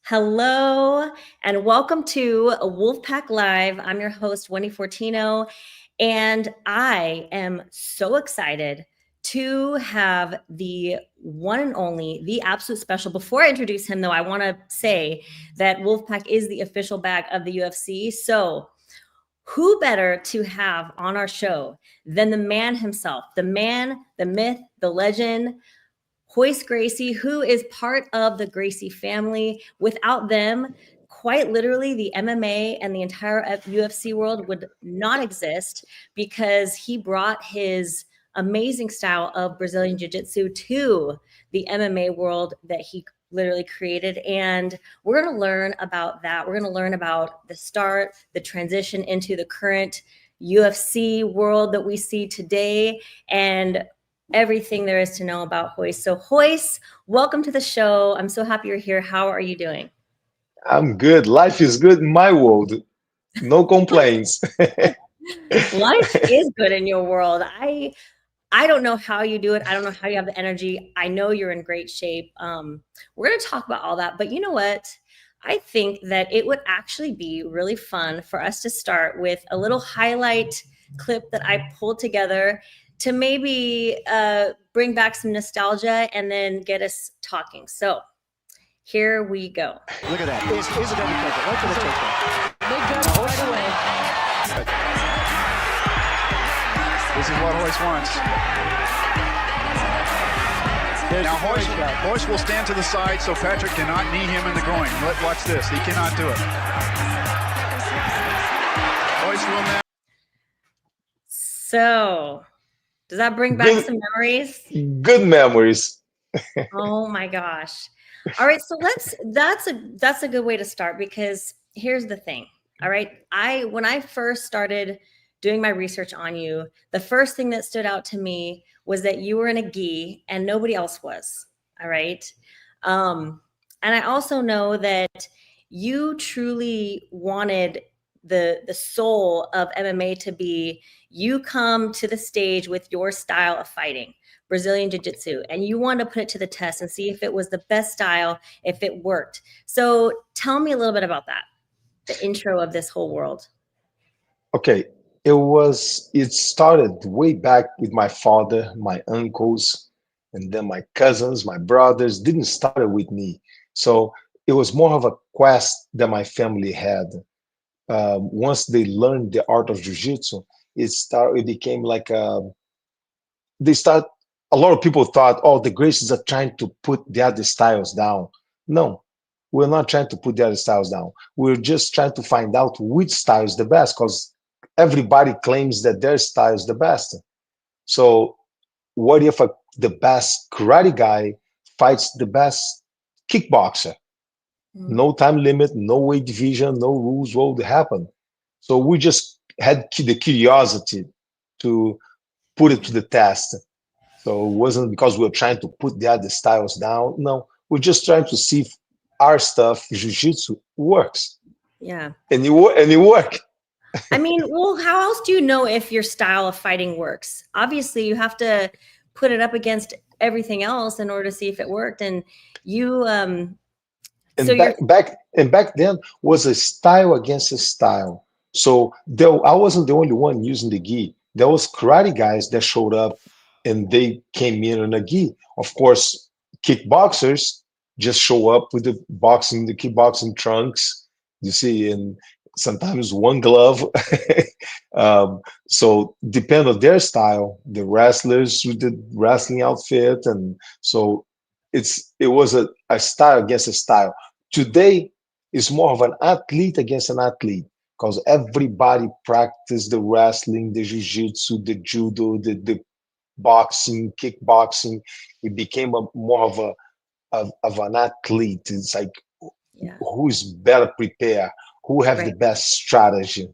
Hello and welcome to WOLFpak Live. I'm your host, Wendy Fortino, and I am so excited to have the one and only, the absolute special. Before I introduce him, though, I want to say that WOLFpak is the official bag of the UFC. So who better to have on our show than the man himself, the man, the myth, the legend, Royce Gracie, who is part of the Gracie family. Without them, quite literally, the MMA and the entire UFC world would not exist, because he brought his amazing style of Brazilian Jiu-Jitsu to the MMA world that he literally created. And we're going to learn about that. We're going to learn about the start, the transition into the current UFC world that we see today, and everything there is to know about Royce. So Royce, welcome to the show. I'm so happy you're here. How are you doing? I'm good. Life is good in my world. No complaints. Life is good in your world. I don't know how you do it. I don't know how you have the energy. I know you're in great shape. We're going to talk about all that, but you know what? I think that it would actually be really fun for us to start with a little highlight clip that I pulled together to maybe bring back some nostalgia and then get us talking. So here we go. Look at that. Is it any takeover? Right for the takeover. Royce away. This is what Royce wants. Now Royce will stand to the side so Patrick cannot knee him in the groin. Watch this. He cannot do it. Royce will now. So does that bring back some memories? Good memories. Oh my gosh. All right. So that's a good way to start, because here's the thing. All right. When I first started doing my research on you, the first thing that stood out to me was that you were in a gi and nobody else was. All right. And I also know that you truly wanted the soul of MMA to be, you come to the stage with your style of fighting, Brazilian Jiu-Jitsu, and you wanted to put it to the test and see if it was the best style, if it worked. So tell me a little bit about that, the intro of this whole world. Okay. It started way back with my father, my uncles, and then my cousins, my brothers. Didn't start with me. So it was more of a quest that my family had. Once they learned the art of jiu-jitsu, it became like they start a lot of people thought, oh, the Gracies are trying to put the other styles down. No, we're not trying to put the other styles down. We're just trying to find out which style is the best, because everybody claims that their style is the best. So what if the best karate guy fights the best kickboxer? No time limit, no weight division, no rules. What would happen? So we just had the curiosity to put it to the test. So it wasn't because we were trying to put the other styles down. No, we're just trying to see if our stuff, jiu-jitsu, works. Yeah. And it worked. I mean, well, how else do you know if your style of fighting works? Obviously, you have to put it up against everything else in order to see if it worked. And you, and back then was a style against a style. So I wasn't the only one using the gi. There was karate guys that showed up and they came in a gi. Of course, kickboxers just show up with the kickboxing trunks, you see, and sometimes one glove. So depend on their style, the wrestlers with the wrestling outfit. And so it was a style against a style. Today is more of an athlete against an athlete, because everybody practice the wrestling, the jiu-jitsu, the judo, the boxing, kickboxing. It became more of an athlete. It's like, who is better prepared, who have the best strategy.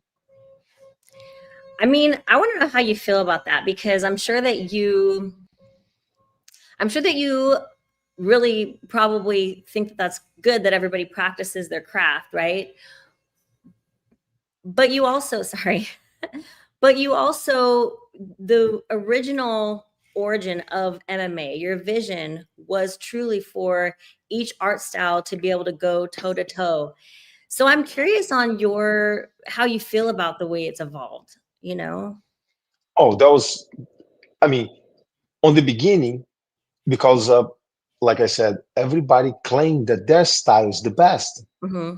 I mean, I want to know how you feel about that, because I'm sure that you really probably think that that's good that everybody practices their craft, right? But you also, the original origin of MMA. Your vision was truly for each art style to be able to go toe to toe. So I'm curious on how you feel about the way it's evolved, you know? Oh, that was, I mean, on the beginning, because like I said, everybody claimed that their style is the best. Hmm.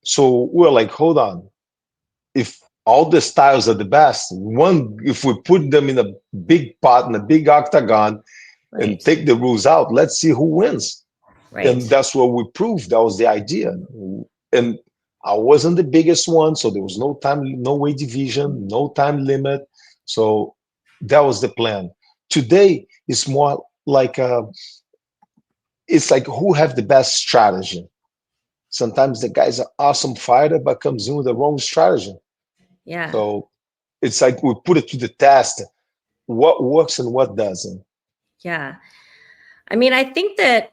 So we're like, hold on. If all the styles are the best, if we put them in a big pot, in a big octagon, and Right. take the rules out, let's see who wins. Right. And that's what we proved. That was the idea. And I wasn't the biggest one, so there was no time, no weight division, no time limit. So that was the plan. Today it's more like it's like who have the best strategy. Sometimes the guy's an awesome fighter, but comes in with the wrong strategy. Yeah. So it's like we put it to the test. What works and what doesn't. Yeah. I mean, I think that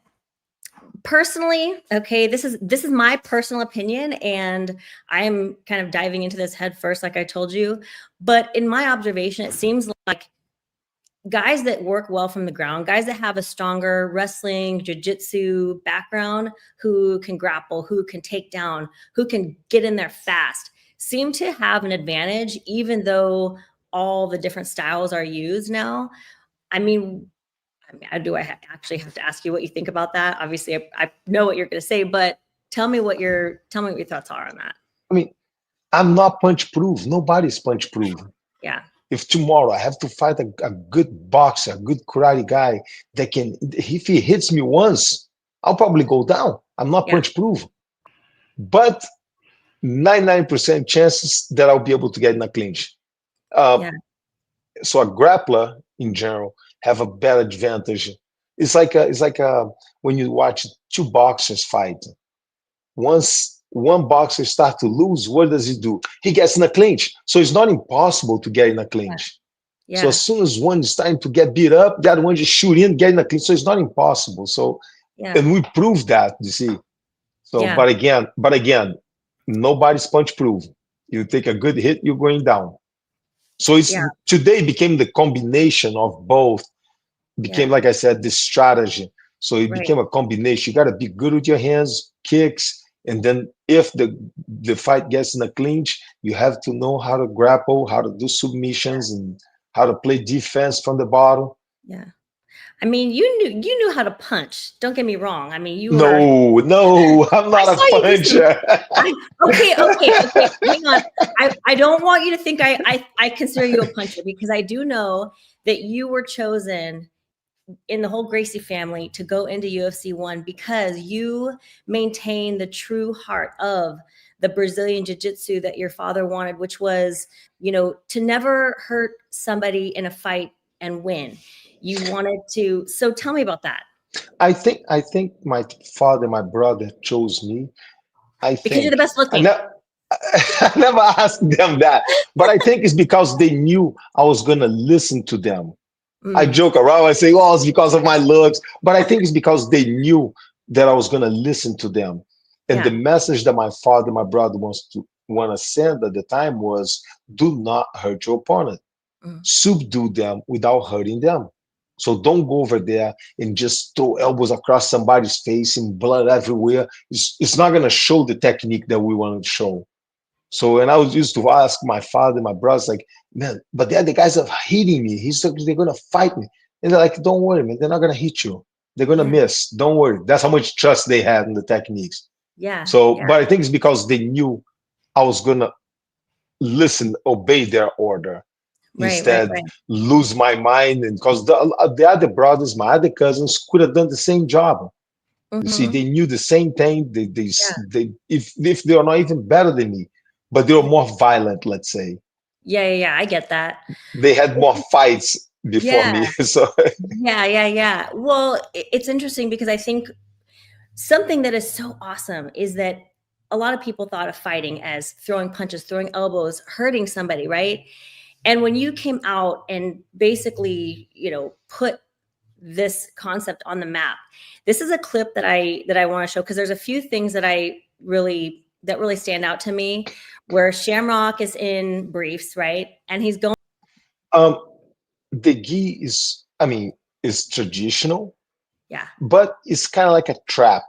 personally, okay, this is my personal opinion, and I'm kind of diving into this head first, like I told you. But in my observation, it seems like guys that work well from the ground, guys that have a stronger wrestling, jiu-jitsu background, who can grapple, who can take down, who can get in there fast, seem to have an advantage, even though all the different styles are used now. I mean, actually have to ask you what you think about that? Obviously, I know what you're going to say, but tell me what your thoughts are on that. I mean, I'm not punch proof. Nobody's punch proof. Yeah. If tomorrow I have to fight a good boxer, a good karate guy that can, if he hits me once, I'll probably go down. I'm not Yeah. punch proof. But 99% chances that I'll be able to get in a clinch. Yeah. So a grappler in general have a better advantage. It's like when you watch two boxers fight. Once one boxer starts to lose, what does he do? He gets in a clinch. So it's not impossible to get in a clinch. Yeah. So as soon as one is starting to get beat up, the other one just shoot in, get in a clinch. So it's not impossible. So Yeah. and we proved that, you see. So Yeah. but again, nobody's punch proof. You take a good hit, you're going down. So it's today became the combination of both, became, like I said, this strategy. So it became a combination. You got to be good with your hands, kicks, and then if the fight gets in a clinch, you have to know how to grapple, how to do submissions, and how to play defense from the bottom. Yeah. I mean, you knew how to punch. Don't get me wrong. I mean, you are. No, I'm not a puncher. Okay. Hang on. I don't want you to think I consider you a puncher, because I do know that you were chosen in the whole Gracie family to go into UFC 1 because you maintain the true heart of the Brazilian jiu-jitsu that your father wanted, which was, to never hurt somebody in a fight and win. You wanted to. So tell me about that. I think my father, my brother chose me. Because you're the best looking. I never asked them that, but I think it's because they knew I was gonna listen to them. I joke around. I say, "Oh, it's because of my looks," but I think it's because they knew that I was gonna listen to them. And the message that my father, my brother want to send at the time was, "Do not hurt your opponent. Subdue them without hurting them. So don't go over there and just throw elbows across somebody's face and blood everywhere. It's not gonna show the technique that we want to show." So, and I was used to ask my father, my brothers, like, "Man, but the other guys are hitting me. He's like, they're gonna fight me." And they're like, "Don't worry, man. They're not gonna hit you. They're gonna miss. Don't worry." That's how much trust they had in the techniques. Yeah. So, but I think it's because they knew I was gonna listen, obey their order, instead lose my mind. And because the other brothers, my other cousins, could have done the same job. You see, they knew the same thing. They if they are not even better than me, but they were more violent, let's say. Yeah. I get that. They had more fights before me. So yeah. Well, it's interesting because I think something that is so awesome is that a lot of people thought of fighting as throwing punches, throwing elbows, hurting somebody, right? And when you came out and basically, put this concept on the map, this is a clip that I want to show, because there's a few things that really stand out to me, where Shamrock is in briefs, right? And he's going. The gi is, I mean, it's traditional, Yeah. but it's kind of like a trap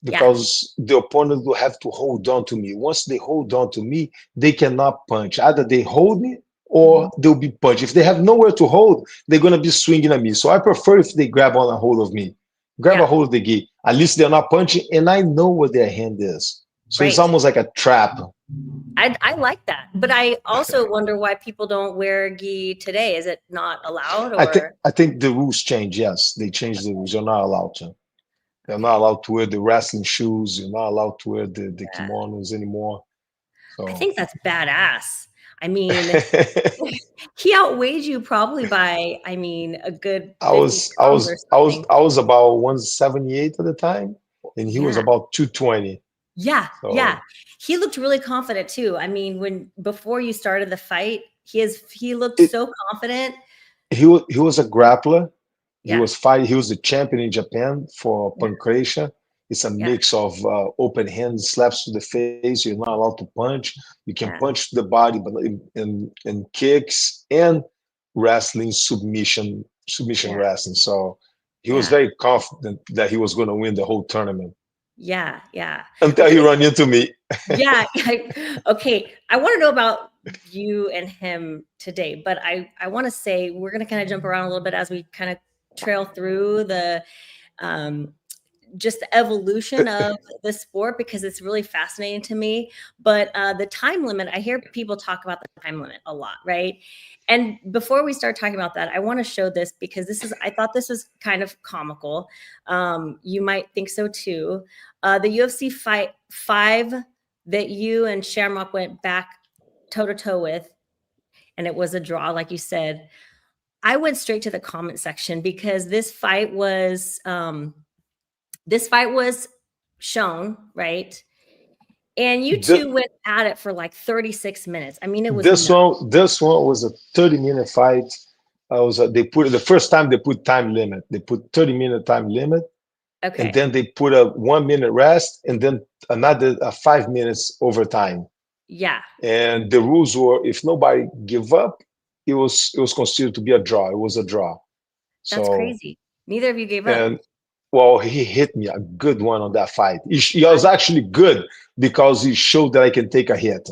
Yeah. because the opponent will have to hold on to me. Once they hold on to me, they cannot punch. Either they hold me or they'll be punched. If they have nowhere to hold, they're going to be swinging at me. So I prefer if they grab on a hold of me, grab a Yeah. hold of the gi. At least they're not punching, and I know where their hand is. So it's Right. almost like a trap. I like that. But I also wonder why people don't wear gi today. Is it not allowed or? I think the rules change. Yes, they changed the rules. You're not allowed to. You're not Okay. allowed to wear the wrestling shoes. You're not allowed to wear the Yeah. kimonos anymore. I So think that's badass. I mean, he outweighed you probably by, I mean, a good I 50 was I pounds or was I was something. I was about 178 at the time, and he was Yeah. about 220. Yeah. Yeah. So He looked really confident too. I mean, before you started the fight, he looked it so confident. he was a grappler. Yeah. He was the champion in Japan for Yeah. pancration. It's a Yeah. mix of open hand slaps to the face. You're not allowed to punch. You can Yeah. punch to the body, but in kicks and wrestling submission Yeah. wrestling. So he was Yeah. very confident that he was going to win the whole tournament Yeah. Yeah. until he Okay. ran into me. Yeah. Okay. I want to know about you and him today, but I want to say we're going to kind of jump around a little bit as we kind of trail through the um, just the evolution of the sport because it's really fascinating to me. But the time limit, I hear people talk about the time limit a lot, right? And before we start talking about that, I want to show this because I thought this was kind of comical. You might think so too. The UFC fight 5 that you and Shamrock went back toe to toe with, and it was a draw, like you said. I went straight to the comment section because this fight was shown, right? And you two The, went at it for like 36 minutes. I mean, it was this nuts. one was a 30-minute fight. I was they put the first time they put time limit. They put 30-minute time limit, and Okay. then they put a 1 minute rest, and then another 5 minutes overtime. Yeah. And the rules were if nobody give up, it was considered to be a draw. It was a draw. That's So crazy. Neither of you gave up. and well, he hit me a good one on that fight. He was actually good because he showed that I can take a hit.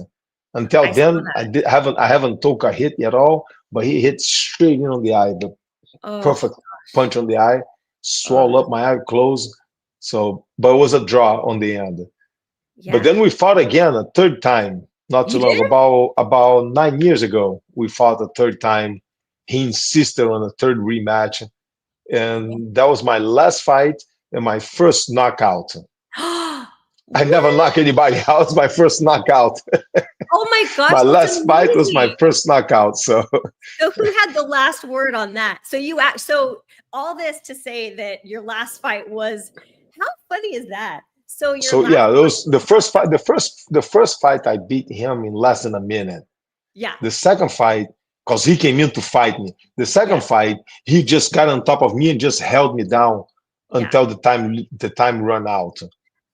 Until I saw then, that. I haven't took a hit at all. But he hit straight in on the eye, the Oh, perfect punch on the eye, swallowed oh, up my eye closed. So, but it was a draw on the end. But yeah. then we fought again a third time, not too You long, did? about 9 years ago. We fought a third time. He insisted on a third rematch, and that was my last fight and my first knockout. I never What? knock anybody out. It's my first knockout. Oh my gosh, My that's last fight was my amazing. first knockout. So So who had the last word on that? So all this to say that your last fight was, how funny is that? So your so last yeah, fight those was the first fight I beat him in less than a minute. yeah, The second fight, because he came in to fight me. The second yeah, fight, he just got on top of me and just held me down yeah. until the time run out.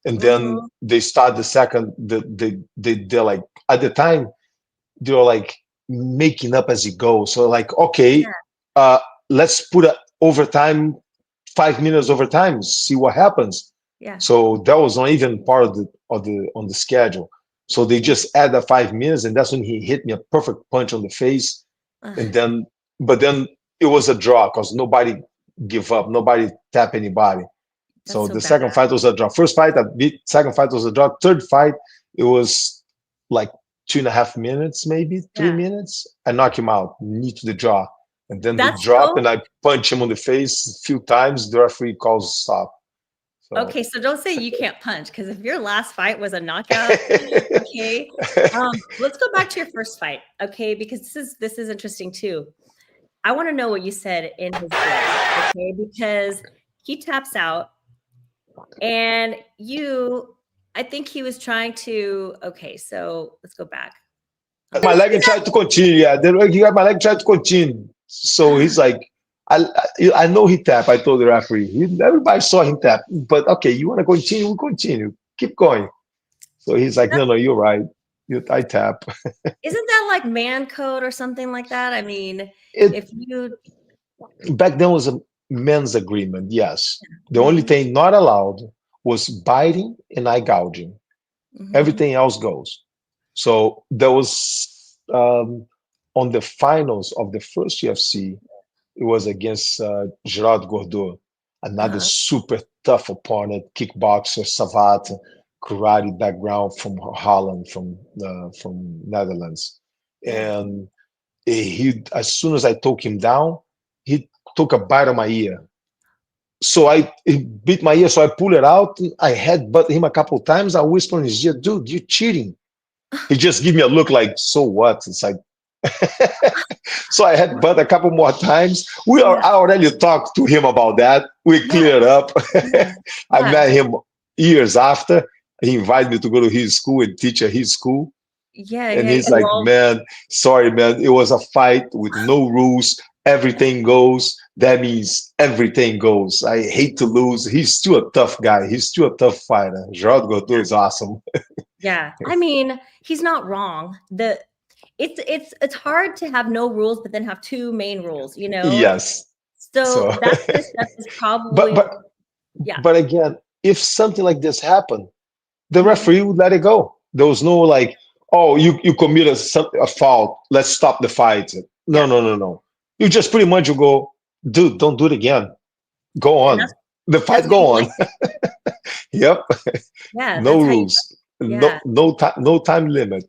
And then Mhm. they start the second. They're like at the time they were like making up as you go. So like okay, Yeah, uh, let's put a overtime, 5 minutes overtime, see what happens. yeah, So that was not even part of the on the schedule. So they yeah. just add the 5 minutes, and that's when he hit me a perfect punch on the face. Ugh, And then, but then it was a draw because nobody give up, nobody tap anybody. that's So so the second badass. fight was a draw. First fight I beat. Second fight was a draw. Third fight it was like 2.5 minutes, maybe three Yeah. minutes. I knock him out, knee to the jaw, and then they That's drop, so and I punch him on the face a few times. The referee calls stop. So okay. So don't say you can't punch because if your last fight was a knockout, okay. Let's go back to your first fight, okay, because this is interesting too. I want to know what you said in his ear, okay, because he taps out and I think he was trying to, okay, so let's go back. my leg and tried to continue. Yeah, he got my leg tried to continue. So he's like, I know he tapped. I told the referee. Everybody saw him tap. But okay, you want to continue? We continue. Keep going. So he's like, no, you're right. I tap. Isn't that like man code or something like that? I mean, It if you Back then was a men's agreement. Yes, the only Mhm. thing not allowed was biting and eye gouging. Mhm. Everything else goes. So there was on the finals of the first UFC, it was against Gerard Gordeau, another Uh-huh. super tough opponent, kickboxer, Savat, karate background from Holland, from Netherlands, Yeah. and he as soon as I took him down, he took a bite of my ear. So he bit my ear, so I pulled it out. I headbutt him a couple of times. I whispered in his ear, "Dude, you're cheating." He just give me a look like, "So what?" It's like, so I had but a couple more times. Yeah. I already talked to him about that. We Yeah. cleared up. Yeah. I Yeah. met him years after. He invited me to go to his school and teach at his school. Yeah. And Yeah. he's like, Well, "Man, sorry, man. It was a fight with no rules. Everything goes. That means everything goes. I hate to lose." He's still a tough guy. He's still a tough fighter. Gerard Godot is awesome. yeah. I mean, he's not wrong. It's hard to have no rules, but then have two main rules, you know? Yes. So So, that kind of stuff is but probably, but yeah. but again, if something like this happened, the Mhm. referee would let it go. There was no like, "Oh, you committed a fault. Let's stop the fight." No, Yeah. no, no, no. You just pretty much you go, "Dude, don't do it again. Go And on. The that's fight how go you on." like it. Yep. Yeah. No That's how you, rules. yeah. No time limit.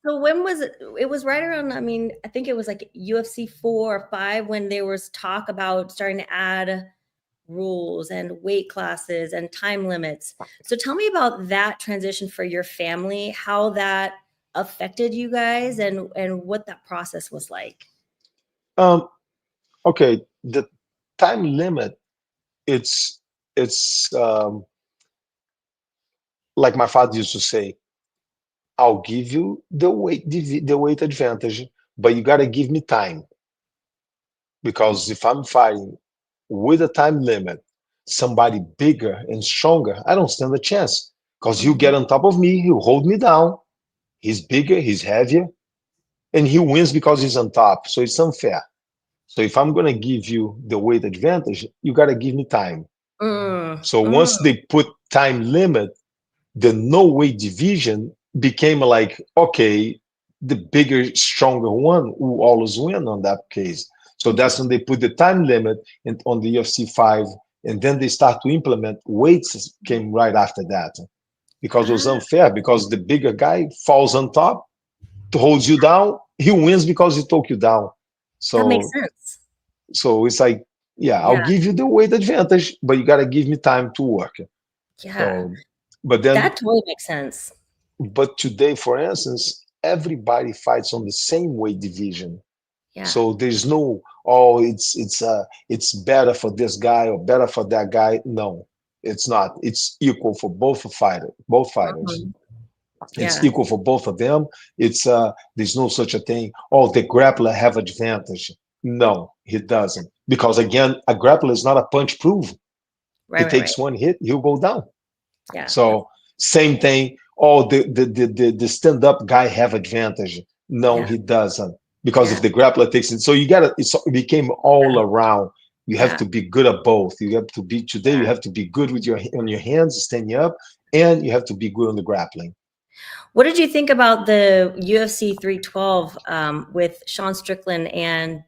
So when was it? It was right around, I mean, I think it was like UFC 4 or 5 when there was talk about starting to add rules and weight classes and time limits. So tell me about that transition for your family, how that affected you guys and what that process was like. Um, okay. The time limit, it's it's like my father used to say, "I'll give you the weight advantage, but you gotta give me time. Because if I'm fighting with a time limit, somebody bigger and stronger, I don't stand a chance. Because he'll Mhm. get on top of me, he'll hold me down. He's bigger, he's heavier, and he wins because he's on top. So it's unfair. So if I'm gonna give you the weight advantage, you gotta give me time." Mm, So once mm. they put time limit, the no weight division became like, okay, the bigger, stronger one will always win on that case. So that's when Interesting. they put the time limit on the UFC 5, and then they start to implement weights came right after that because it was Ah, unfair because the bigger guy falls on top, holds you down, he wins because he took you down. that makes So sense. so it's like, yeah, I'll Yeah, give you the weight advantage, but you got to give me time to work. yeah. So, but then That totally makes sense. but today, for instance, everybody fights on the same weight division. Yeah. So there's no, "Oh, it's better for this guy or better for that guy." No, it's not. It's equal for both fighters. Mhm. It's Yeah. equal for both of them. It's there's no such a thing. "Oh, the grappler have advantage." No, he doesn't. Because again, a grappler is not a punch proof. Right, He right, right. takes one hit, he'll go down. Yeah. So same thing. "Oh, the stand up guy have advantage." No, Yeah. he doesn't. Because if Yeah. the grappler takes it, so you gotta. It became all Yeah. around. You have Yeah. to be good at both. You have to be today. You Yeah. have to be good with your hands, standing up, and you have to be good on the grappling. What did you think about the UFC 312 with Sean Strickland and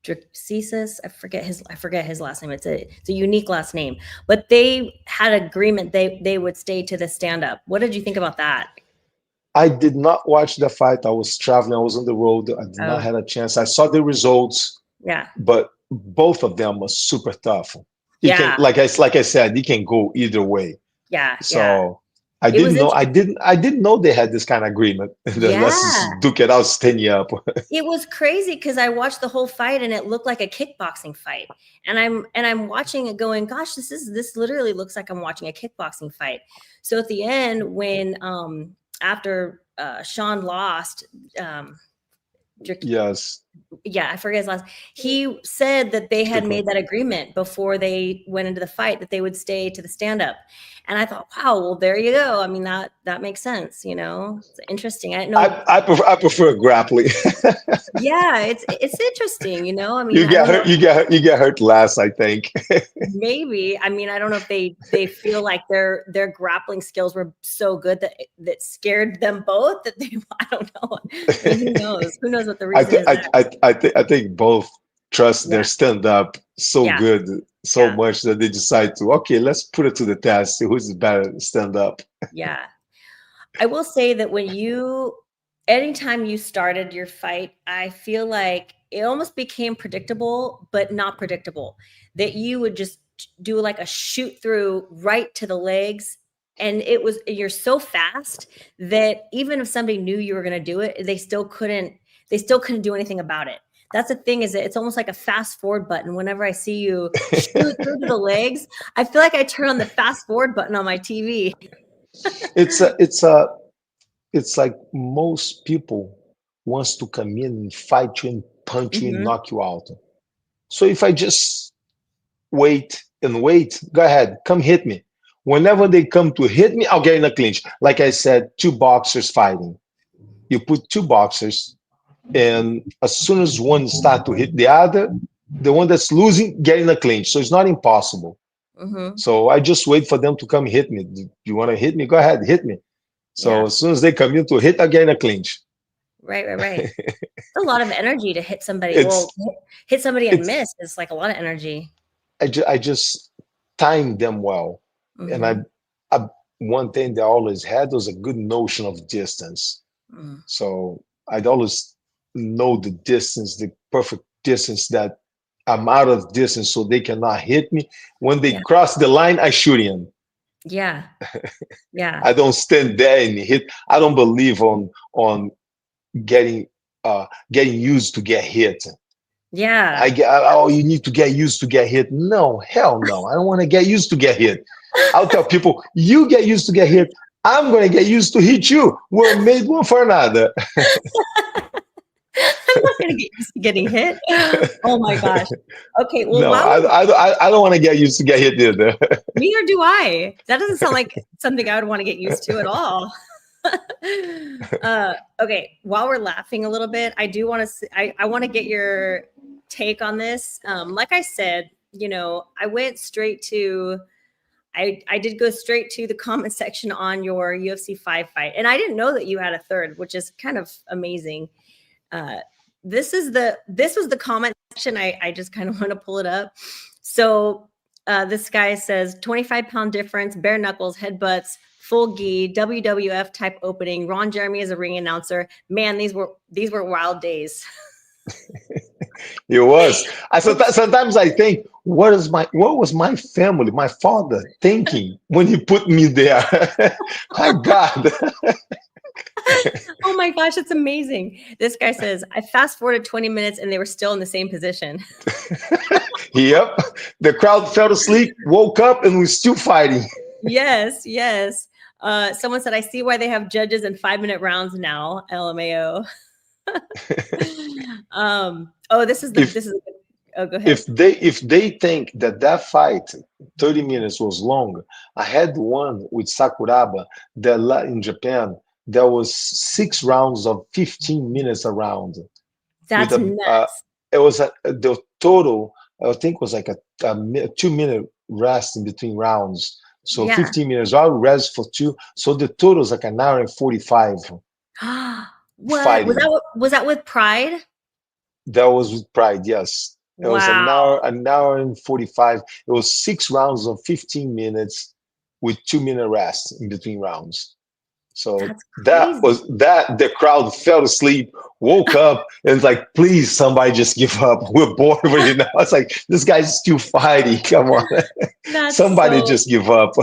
Dracesis? I forget his last name. It's a unique last name, but they had agreement they would stay to the stand up. What did you think about that? I did not watch the fight. I was traveling. I was on the road. I did not Oh, have a chance. I saw the results, yeah, but both of them were super tough. It can, yeah, like I said, it can go either way. yeah, yeah. So I It was didn't know. I interesting. didn't. I didn't know they had this kind of agreement. Let's Yeah, just duke it out, stand you up. it was crazy because I watched the whole fight and it looked like a kickboxing fight. And I'm watching it going, gosh, this literally looks like I'm watching a kickboxing fight. So at the end, when after Sean lost, Dr- Yes. yeah, I forget his last. He said that they had made that agreement before they went into the fight that they would stay to the stand-up. And I thought, wow, well, there you go. I mean, that makes sense, you know. It's interesting. I didn't know. I prefer grappling. Yeah, it's interesting, you know. I mean, You I get don't hurt. know. You get hurt last, I think. Maybe. I mean, I don't know if they feel like their grappling skills were so good that scared them both that they. I don't know. I mean, who knows? Who knows what the reason is? I think both trust their Yeah. stand up so Yeah. good, so much that they decide to, okay, let's put it to the test. See who's better stand up. Yeah. I will say that anytime you started your fight, I feel like it almost became predictable, but not predictable. That you would just do like a shoot through right to the legs. And you're so fast that even if somebody knew you were going to do it, they still couldn't do anything about it. That's the thing, is that it's almost like a fast forward button. Whenever I see you shoot through to the legs, I feel like I turn on the fast forward button on my TV. It's like most people wants to come in and fight you and punch you and knock you out. So if I just wait and wait, go ahead, come hit me. Whenever they come to hit me, I'll get in a clinch. Like I said, two boxers fighting. You put two boxers, and as soon as one start to hit the other, the one that's losing get in a clinch. So it's not impossible. So I just wait for them to come hit me. Do you want to hit me? Go ahead, hit me. So as soon as they come in to hit, I get in a clinch. Right. It's a lot of energy to hit somebody. Hit somebody and miss. It's like a lot of energy. I just timed them well. And one thing they always had was a good notion of distance. So I'd always know the distance, the perfect distance, that I'm out of distance so they cannot hit me. When they cross the line, I shoot in. Yeah. I don't stand there and hit. I don't believe on getting used to get hit. Yeah. You need to get used to get hit. No, hell no. I don't want to get used to get hit. I'll tell people, you get used to get hit. I'm going to get used to hit you. We're made one for another. I'm not going to get used to getting hit. Oh my gosh. Okay. Well, no, I don't want to get used to get hit either. Neither do I. That doesn't sound like something I would want to get used to at all. Okay. While we're laughing a little bit, I do want to, I want to get your take on this. Like I said, you know, I went straight to, I did go straight to the comment section on your UFC 5 fight. And I didn't know that you had a third, which is kind of amazing. This was the comment section. I just kind of want to pull it up. So this guy says 25-pound difference, bare knuckles, headbutts, full gi, WWF type opening. Ron Jeremy is a ring announcer. Man, these were wild days. It was. Sometimes I think, what was my family, my father thinking when he put me there? My God. Oh my gosh, it's amazing. This guy says, I fast forwarded 20 minutes and they were still in the same position. Yep. The crowd fell asleep, woke up, and we're still fighting. Yes. Someone said, I see why they have judges in 5-minute rounds now. LMAO. Oh, go ahead. If they think that fight 30 minutes was long, I had one with Sakuraba in Japan. There was 6 rounds of 15 minutes around. That's nuts. It was the total, I think, was like a 2-minute rest in between rounds. So 15 minutes, I'll rest for 2. So the total is like an hour and 45. What? Fighting. Was that with Pride? That was with Pride, yes. It was an hour and 45. It was 6 rounds of 15 minutes with 2-minute rest in between rounds. So the crowd fell asleep, woke up, and it's like, please, somebody just give up. We're bored right now. It's like, this guy's still fighting. Come on. Somebody just give up.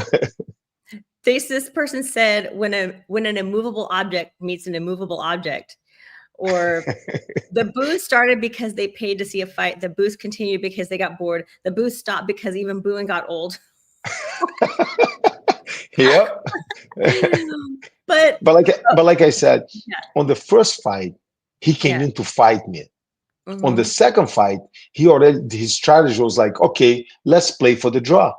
This person said, when an immovable object meets an immovable object, or the boos started because they paid to see a fight. The boos continued because they got bored. The boos stopped because even booing got old. Yep. But like I said, on the first fight, he came in to fight me. On the second fight, his strategy was like, okay, let's play for the draw.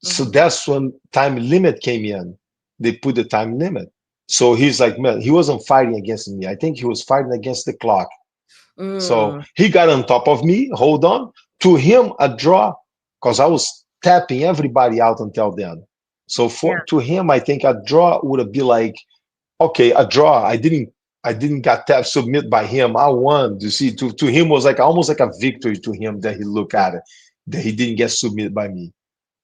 So that's when time limit came in. They put the time limit. So he's like, man, he wasn't fighting against me. I think he was fighting against the clock. So he got on top of me, hold on. To him, a draw, because I was tapping everybody out until then. So to him, I think a draw would be like, okay, a draw. I didn't get tap submit by him. I won. You see, to him was like almost like a victory to him that he looked at it, that he didn't get submitted by me.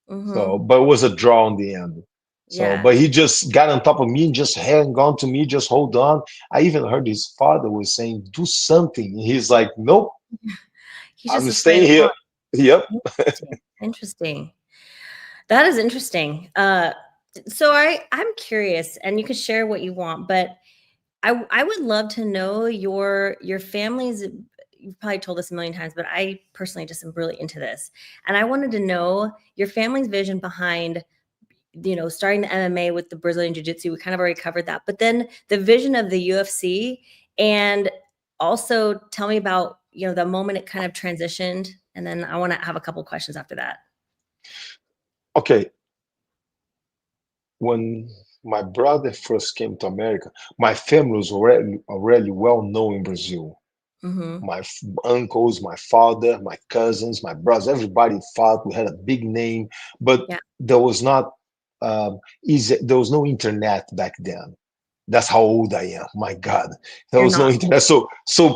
So, but it was a draw in the end. So, but he just got on top of me and just hang on to me, just hold on. I even heard his father was saying, do something. He's like, nope, I'm staying here. Yep. Interesting. That is interesting. So I'm curious, and you can share what you want, but I would love to know your family's. You've probably told us a million times, but I personally just am really into this, and I wanted to know your family's vision behind, starting the MMA with the Brazilian Jiu-Jitsu. We kind of already covered that, but then the vision of the UFC, and also tell me about the moment it kind of transitioned, and then I want to have a couple of questions after that. Okay. When my brother first came to America, my family was already well known in Brazil. My uncles, my father, my cousins, my brothers, everybody thought we had a big name, but there was not easy. There was no internet back then. That's how old I am. My God, there was no internet. So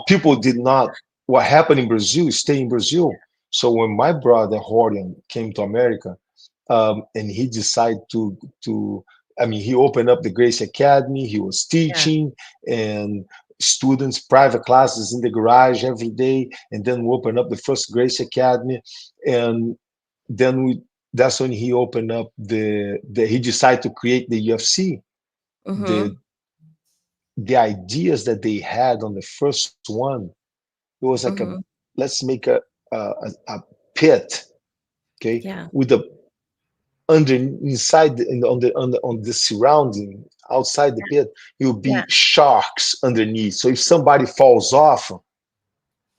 people did not. What happened in Brazil stay in Brazil. So when my brother Horton came to America, and he decided to. I mean, he opened up the Gracie Academy. He was teaching and students, private classes in the garage every day, and then we opened up the first Gracie Academy, and then that's when he opened up he decided to create the UFC. The ideas that they had on the first one, it was like let's make a pit, okay, with the inside on the surrounding outside the pit, it will be sharks underneath. So if somebody falls off,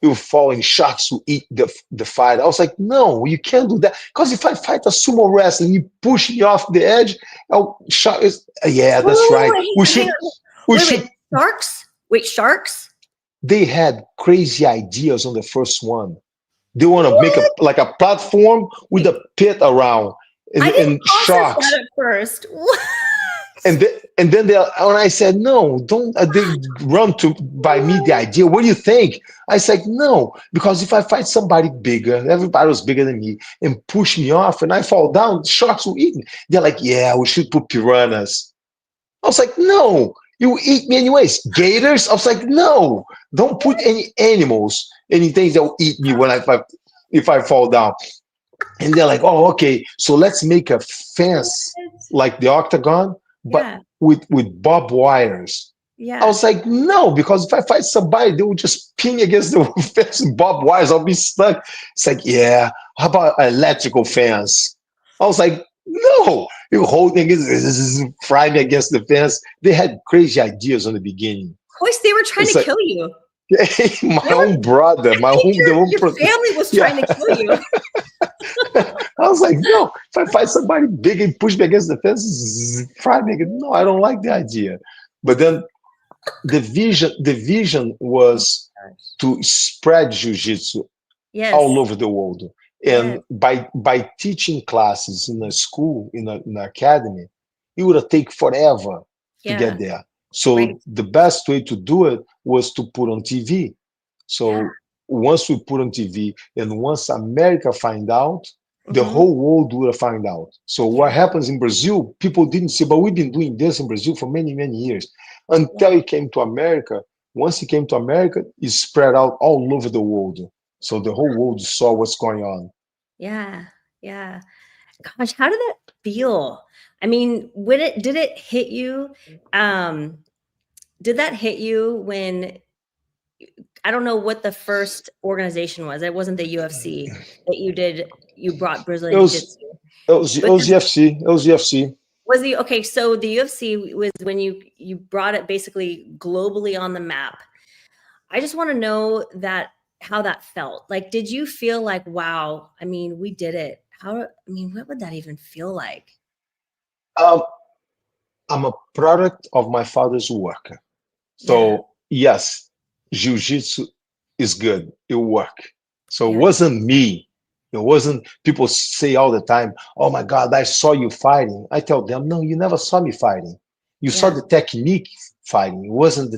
it will fall and sharks will eat the fight. I was like, no, you can't do that, because if I fight a sumo wrestler and you push me off the edge, shark is that's right. Wait, sharks? Wait, sharks? They had crazy ideas on the first one. They want to make a platform with a pit around. And sharks at first. and then when I said no, don't they run by me the idea, what do you think? I said no, because if I fight somebody bigger, everybody was bigger than me, and push me off and I fall down, sharks will eat me. They're like, yeah, we should put piranhas. I was like, no, you will eat me anyways. Gators? I was like, no, don't put any animals, anything that will eat me if I fall down. And they're like, oh, okay, so let's make a fence like the octagon, but with barbed wires. I was like, no, because if I fight somebody, they will just ping against the fence with barbed wires. I'll be stuck. It's like, yeah, how about an electrical fence? I was like, no, you hold me against, fry me against the fence. They had crazy ideas in the beginning. Royce, they were trying to kill you. My own brother, your family was trying to kill you. I was like, no, if I fight somebody big and push me against the fence, fry me. No, I don't like the idea. But then the vision was to spread jiu-jitsu all over the world. And by teaching classes in a school, in an academy, it would have taken forever to get there. So the best way to do it was to put on TV. So once we put on TV, and once America find out, the whole world will find out. So what happens in Brazil, people didn't see, but we've been doing this in Brazil for many, many years. Until it came to America. Once it came to America, it spread out all over the world. So the whole world saw what's going on. Yeah. Gosh, how did that feel? I mean, did it hit you? Did that hit you when, I don't know what the first organization was. It wasn't the UFC that you brought Brazilian Jiu-Jitsu. It was UFC. It was UFC. Okay, so the UFC was when you brought it basically globally on the map. I just want to know that how that felt. Like, did you feel like, wow, I mean, we did it? What would that even feel like? Um, I'm a product of my father's work. Yeah. So yes, jiu-jitsu is good. It worked. So it Yeah. wasn't me. It wasn't, people say all the time, oh my God, I saw you fighting. I tell them, no, you never saw me fighting. You saw Yeah. the technique fighting. It wasn't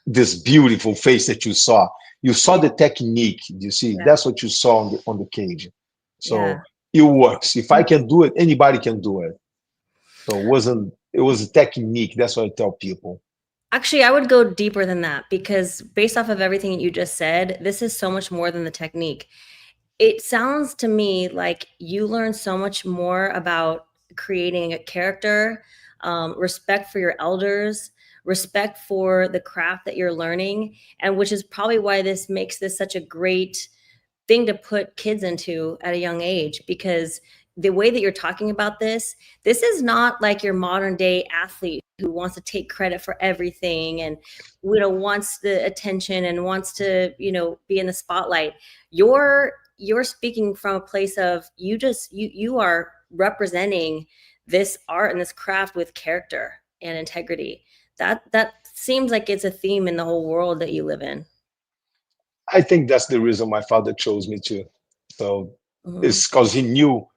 this beautiful face that you saw. You saw Yeah. the technique. You see, Yeah. that's what you saw on the cage. Yeah. So it works. If I can do it, anybody can do it. So it was a technique. That's what I tell people. Actually, I would go deeper than that, because based off of everything you just said, this is so much more than the technique. It sounds to me like you learned so much more about creating a character, respect for your elders, respect for the craft that you're learning, and which is probably why this makes this such a great thing to put kids into at a young age, because the way that you're talking about this is not like your modern day athlete who wants to take credit for everything and wants the attention and wants to be in the spotlight. You're speaking from a place of you are representing this art and this craft with character and integrity. That seems like it's a theme in the whole world that you live in. I think that's the reason my father chose me too. So Hmm. it's because he knew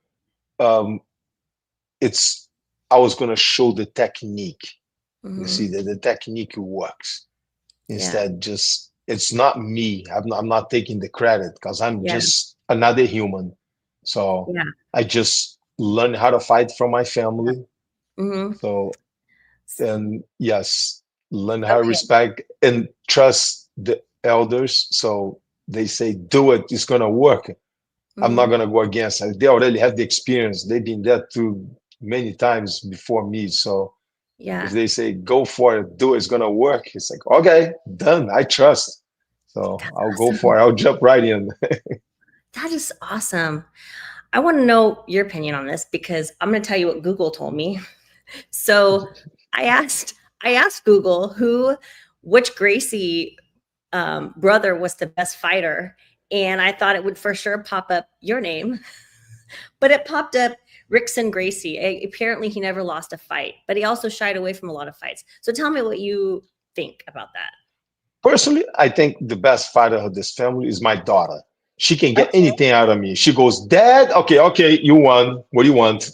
um, it's I was gonna show the technique. You Hmm. see that the technique works. Yeah. Instead, just it's not me. I'm not taking the credit because I'm Yeah. just another human. So Yeah. I just learned how to fight from my family. Hmm. So and yes, learn how to Okay. respect and trust the elders. So they say, do it, it's gonna work. I'm not Hmm. gonna go against it. They already have the experience. They've been there through many times before me. So if Yeah. they say go for it, do it, it's gonna work. It's like, okay, done. I trust. So That's I'll go awesome. for it. I'll jump right in. That is awesome. I want to know your opinion on this, because I'm going to tell you what Google told me. So I asked Google which Gracie brother was the best fighter, and I thought it would for sure pop up your name, but it popped up Rickson Gracie. Apparently, he never lost a fight, but he also shied away from a lot of fights. So tell me what you think about that. Personally, I think the best fighter of this family is my daughter. She can get Okay. anything out of me. She goes, Dad, okay, you won. What do you want?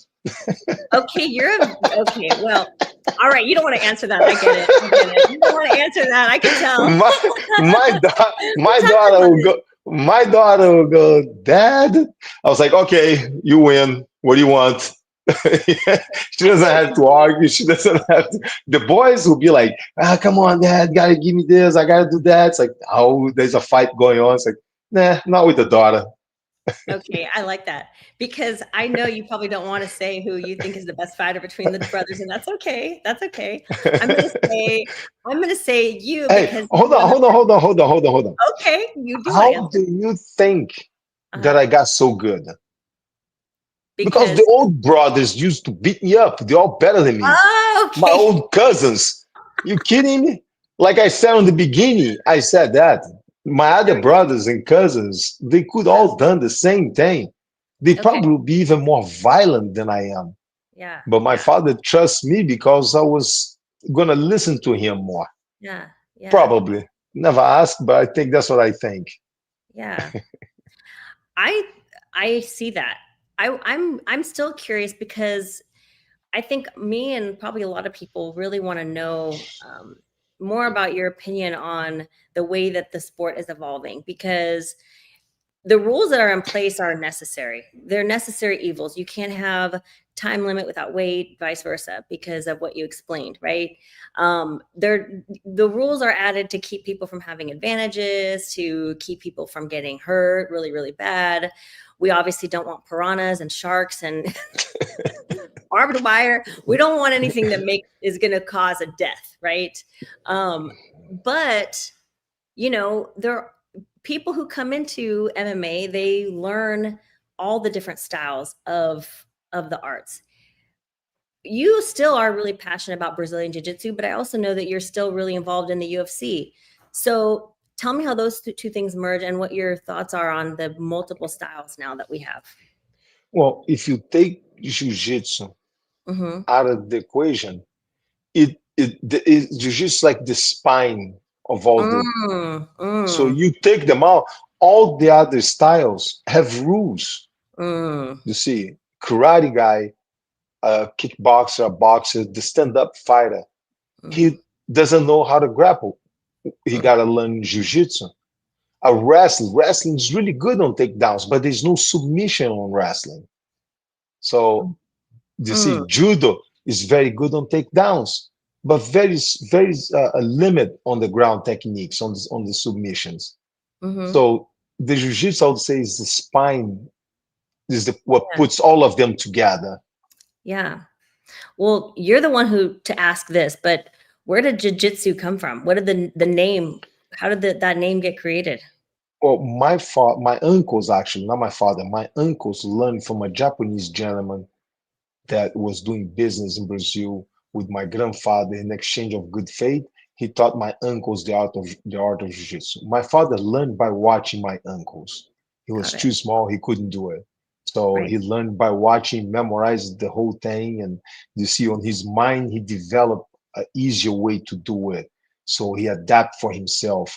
Okay, okay. Well, all right. You don't want to answer that. I get it. I get it. You don't want to answer that. I can tell. my my Tell me daughter about will this. go. My daughter will go, Dad. I was like, okay, you win. What do you want? She doesn't have to argue. She doesn't have to. The boys will be like, come on, Dad, gotta give me this. I gotta do that. It's like, oh, there's a fight going on. It's like, nah, not with the daughter. Okay, I like that, because I know you probably don't want to say who you think is the best fighter between the brothers, and that's okay. That's okay. I'm gonna say I'm gonna say you, Hey, because hold you're on, the hold on, hold on, hold on, hold on, hold on. okay. You do want to How answer. do you think that Uh-huh. I got so good? Because the Because old brothers used to beat me up. They're all better than me. My okay. old cousins. You kidding me? Like I said in the beginning, I said that my other There we go. brothers and cousins, they could Uh-huh. all done the same thing. They Okay. probably would be even more violent than I am. Yeah. But my Yeah. father trusts me because I was gonna listen to him more. Yeah. Yeah. Probably. Never asked, but I think that's what I think. Yeah. I I see that. I'm still curious, because I think me and probably a lot of people really want to know more about your opinion on the way that the sport is evolving, because the rules that are in place are necessary. They're necessary evils. You can't have time limit without weight, vice versa, because of what you explained, right? The rules are added to keep people from having advantages, to keep people from getting hurt really, really bad. We obviously don't want piranhas and sharks and barbed wire. We don't want anything that is going to cause a death, right? But there are people who come into MMA, they learn all the different styles of the arts. You still are really passionate about Brazilian Jiu-Jitsu, but I also know that you're still really involved in the UFC. So tell me how those two things merge and what your thoughts are on the multiple styles now that we have. Well, if you take jiu-jitsu out of the equation, jiu-jitsu like the spine of all the. So you take them out, all the other styles have rules. You see, karate guy, a kickboxer, a boxer, the stand-up fighter, he doesn't know how to grapple. He got to learn jiu-jitsu. A wrestling is really good on takedowns, but there's no submission on wrestling. So you see, judo is very good on takedowns, but very a limit on the ground techniques, on the submissions. So the jiu-jitsu, I would say, is the spine, is what puts all of them together. Yeah. Well, you're the one to ask this, but where did jiu-jitsu come from? What did the name, how did that name get created? Well, my uncles, actually, not my father, my uncles learned from a Japanese gentleman that was doing business in Brazil with my grandfather. In exchange of good faith, he taught my uncles the art of jiu-jitsu. My father learned by watching my uncles. He was too small, he couldn't do it. So he learned by watching, memorized the whole thing, and you see on his mind, he developed an easier way to do it. So he adapted for himself,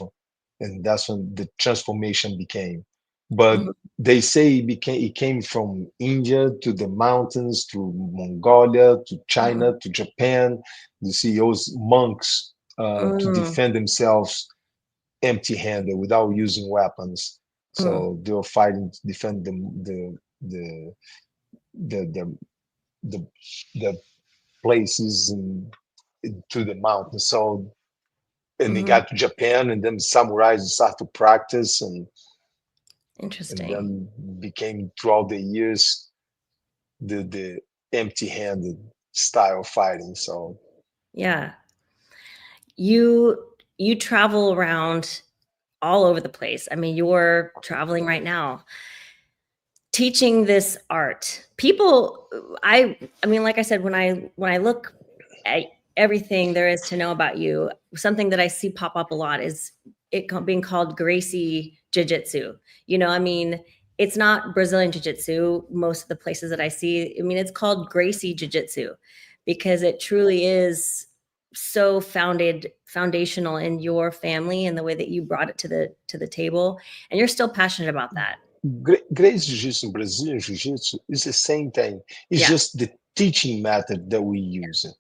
and that's when the transformation became. But they say it came from India to the mountains, to Mongolia, to China, to Japan. You see those monks to defend themselves empty-handed without using weapons. So they were fighting to defend the places and to the mountains. So and they got to Japan, and then samurais start to practice, and interesting, and then became throughout the years the empty-handed style fighting. So yeah, you travel around all over the place. I mean, you're traveling right now, teaching this art. People, I mean, like I said, when I look at everything there is to know about you, something that I see pop up a lot is it being called Gracie Jiu-Jitsu. You know, I mean, it's not Brazilian Jiu-Jitsu. Most of the places that I see, I mean, it's called Gracie Jiu-Jitsu because it truly is so foundational in your family and the way that you brought it to the table, and you're still passionate about that. Gracie Jiu-Jitsu, Brazilian Jiu-Jitsu is the same thing. It's just the teaching method that we use it.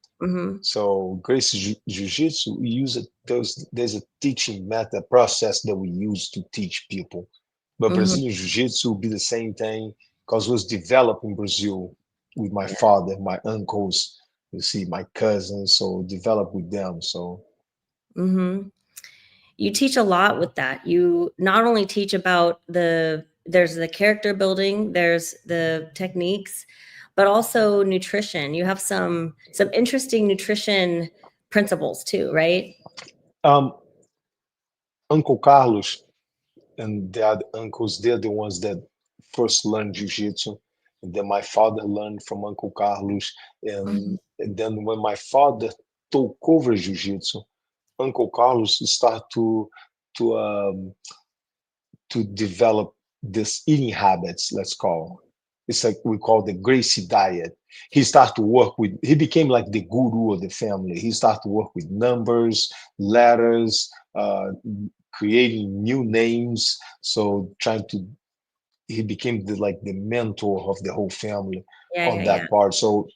So Gracie Jiu-Jitsu, we use it. There's a teaching method process that we use to teach people. But Brazilian Jiu-Jitsu will be the same thing because it was developed in Brazil with my father, my uncles, you see, my cousins. So developed with them. So. You teach a lot with that. You not only teach about there's the character building, there's the techniques, but also nutrition. You have some interesting nutrition principles too, right? Uncle Carlos and the other uncles, they're the ones that first learned jiu-jitsu. And then my father learned from Uncle Carlos. And then when my father took over jiu-jitsu, Uncle Carlos started to develop this eating habits, let's call. It's like we call the Gracie diet. He became like the guru of the family. He started to work with numbers, letters, creating new names. So he became the mentor of the whole family on that part. So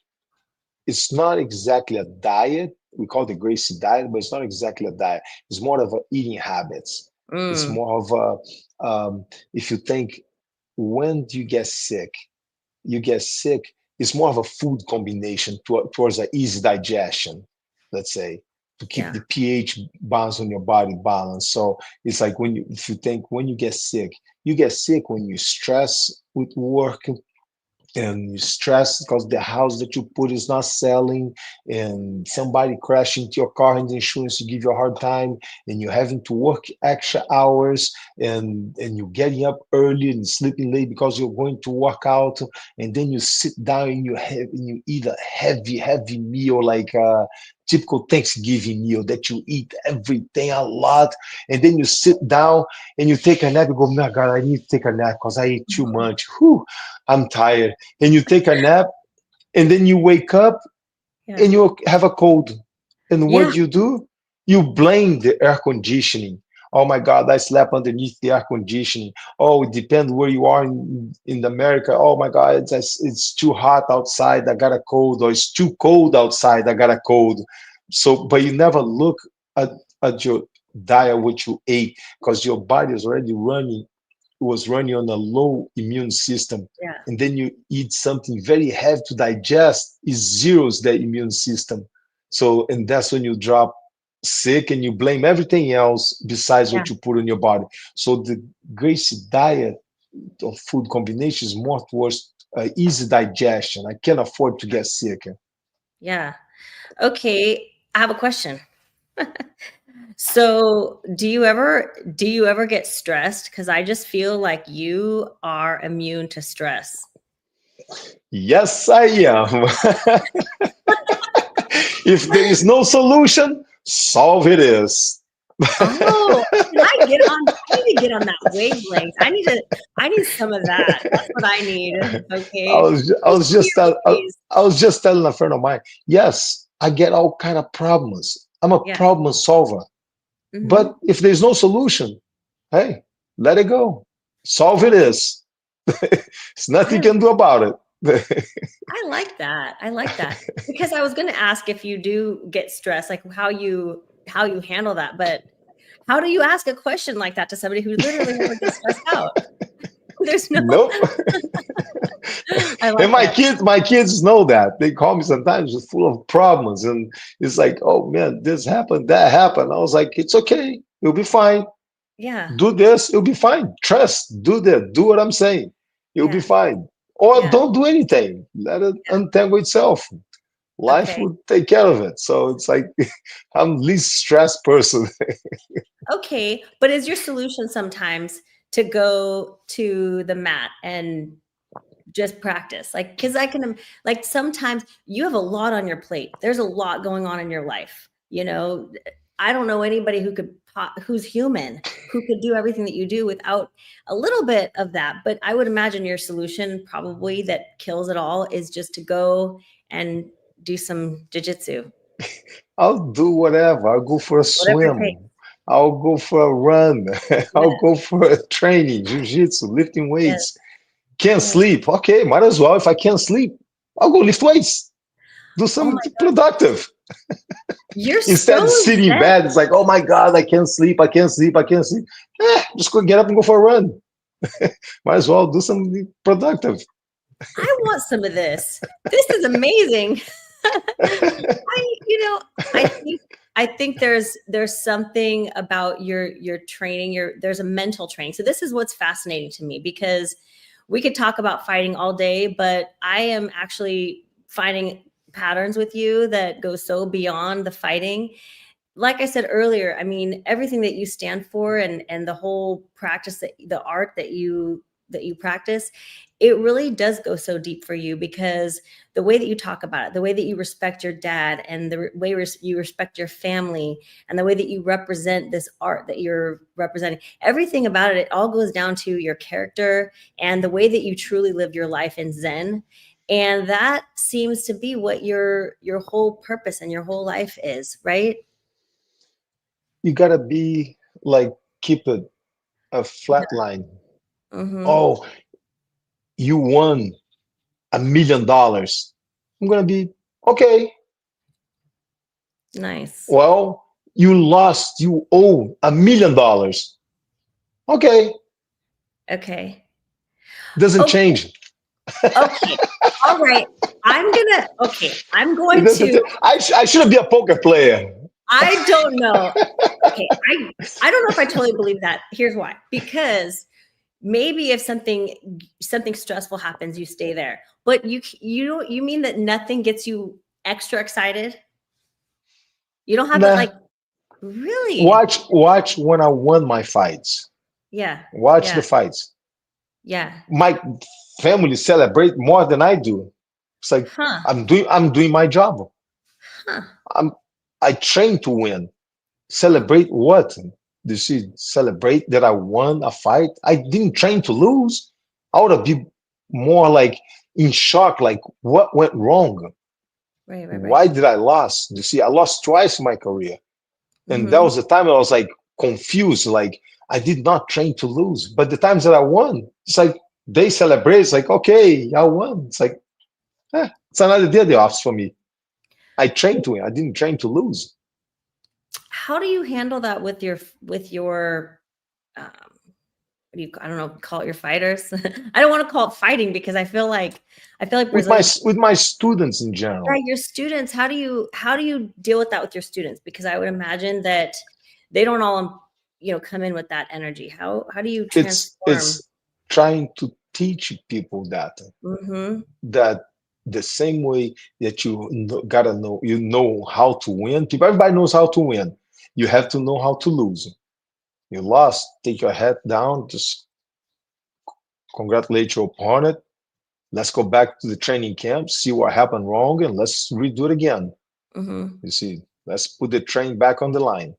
it's not exactly a diet. We call it the Gracie diet, but it's not exactly a diet. It's more of eating habits. It's more of if you think, when do you get sick? You get sick. It's more of a food combination towards an easy digestion, let's say, to keep the pH balance on your body balanced. So it's like when you get sick when you stress with work, and you stress because the house that you put is not selling, and somebody crashed into your car and the insurance to give you a hard time, and you're having to work extra hours, and you're getting up early and sleeping late because you're going to work out, and then you sit down and you eat a heavy meal like typical Thanksgiving meal that you eat everything a lot, and then you sit down and you take a nap. You go, my God, I need to take a nap because I ate too much. Whew, I'm tired. And you take a nap, and then you wake up Yeah. and you have a cold. And Yeah. what do? You blame the air conditioning. Oh my God, I slept underneath the air conditioning. Oh, it depends where you are in America. Oh my God, it's too hot outside. I got a cold. Or it's too cold outside. I got a cold. So, but you never look at your diet, what you ate, because your body is already running, was running on a low immune system. Yeah. And then you eat something very heavy to digest, it zeros the immune system. So, and that's when you drop sick and you blame everything else besides Yeah. what you put in your body. So the Gracie diet of food combination is more towards easy digestion. I can't afford to get sick. Yeah. Okay. I have a question. So do you ever get stressed? Because I just feel like you are immune to stress. Yes, I am. If there is no solution, solve it is. Oh, can I get on? I need to get on that wavelength. I need some of that. That's what I need. Okay. I was just telling a friend of mine, yes, I get all kind of problems. I'm a Yeah. problem solver. But if there's no solution, hey, let it go. Solve it is. There's nothing you can do about it. I like that. I like that. Because I was going to ask if you do get stressed, like how you handle that. But how do you ask a question like that to somebody who literally never gets stressed out? There's no. Nope. I like And my kids know that. They call me sometimes just full of problems. And it's like, oh man, this happened, that happened. I was like, it's okay. You'll be fine. Yeah. Do this, you'll be fine. Trust, do that, do what I'm saying. You'll be fine. Or don't do anything. Let it untangle itself. Life will take care of it. So it's like I'm least stressed person. Okay. But is your solution sometimes to go to the mat and just practice? Like, because like sometimes you have a lot on your plate. There's a lot going on in your life. You know, I don't know anybody who's human, who could do everything that you do without a little bit of that. But I would imagine your solution probably that kills it all is just to go and do some jiu-jitsu. I'll do whatever. I'll go for a swim. I'll go for a run. I'll go for a training, jiu-jitsu, lifting weights. Can't sleep. Okay, might as well. If I can't sleep, I'll go lift weights. Do something productive. Instead of sitting in bed, it's like, oh my God, I can't sleep. I can't sleep. I can't sleep. Just go get up and go for a run. Might as well do something productive. I want some of this. This is amazing. I think there's something about your training. There's a mental training. So this is what's fascinating to me, because we could talk about fighting all day, but I am actually finding patterns with you that go so beyond the fighting. Like I said earlier, I mean, everything that you stand for and the whole practice, the art that you practice, it really does go so deep for you, because the way that you talk about it, the way that you respect your dad, and the way you respect your family, and the way that you represent this art that you're representing, everything about it, it all goes down to your character and the way that you truly live your life in Zen. And that seems to be what your whole purpose and your whole life is, right? You gotta be like, keep a flat line. Oh, you won $1 million. I'm gonna be okay. Nice. Well, you lost. You owe $1 million. Okay. Okay. Doesn't change. Okay. All right. I'm going to. I shouldn't be a poker player. I don't know. Okay. I don't know if I totally believe that. Here's why. Because maybe if something stressful happens, you stay there. But you mean that nothing gets you extra excited? You don't have that, like, really? Watch when I won my fights. Yeah. Watch the fights. Yeah. My family celebrate more than I do. It's like, I'm doing my job. I train to win. Celebrate what? You see, celebrate that I won a fight. I didn't train to lose. I would have been more like in shock, like what went wrong? Right, right, right. Why did I lose? You see, I lost twice in my career. And that Mm-hmm. was the time I was like confused, like I did not train to lose. But the times that I won, it's like they celebrate. It's like, okay, I won. It's like, it's another day of the office for me. I trained to win. I didn't train to lose. How do you handle that with your what do you, I don't know, call it your fighters? I don't want to call it fighting because I feel like Brazilian, With my students in general. right, your students, how do you deal with that with your students? Because I would imagine that they don't all, come in with that energy. How do you transform? It's trying to teach people that Mm-hmm. that the same way that gotta know, you know how to win. Everybody knows how to win. You have to know how to lose. You lost, take your head down, just congratulate your opponent. Let's go back to the training camp, see what happened wrong, and let's redo it again. Mm-hmm. You see, let's put the train back on the line.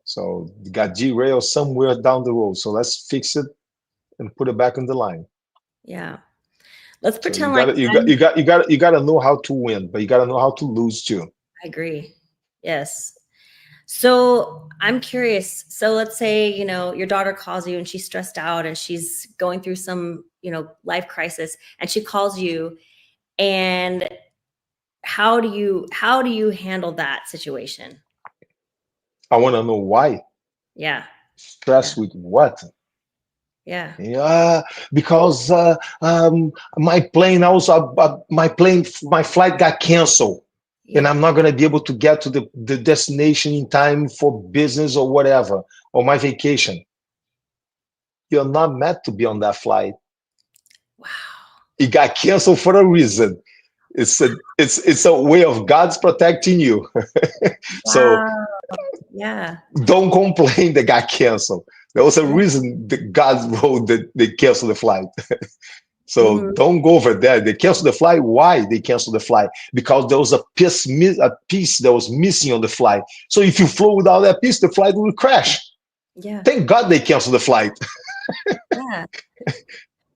So it got derailed somewhere down the road. So let's fix it and put it back on the line. Yeah. Let's So pretend like you gotta know how to win, but you gotta know how to lose too. I agree. Yes. So I'm curious. So let's say, your daughter calls you and she's stressed out and she's going through some, life crisis, and she calls you, and how do you handle that situation? I want to know why. Yeah. Stress Yeah. with what? Yeah. Yeah, because my plane, my flight got canceled, and Yeah. I'm not gonna be able to get to the destination in time for business or whatever, or my vacation. You're not meant to be on that flight. Wow. It got canceled for a reason. It's a way of God's protecting you. So Wow. Yeah. don't complain that got canceled. There was a Yeah. reason that God wrote that they canceled the flight. So Mm-hmm. don't go over there. They canceled the flight. Why they canceled the flight? Because there was a piece that was missing on the flight. So if you flew without that piece, the flight will crash. Yeah. Thank God they canceled the flight. Yeah.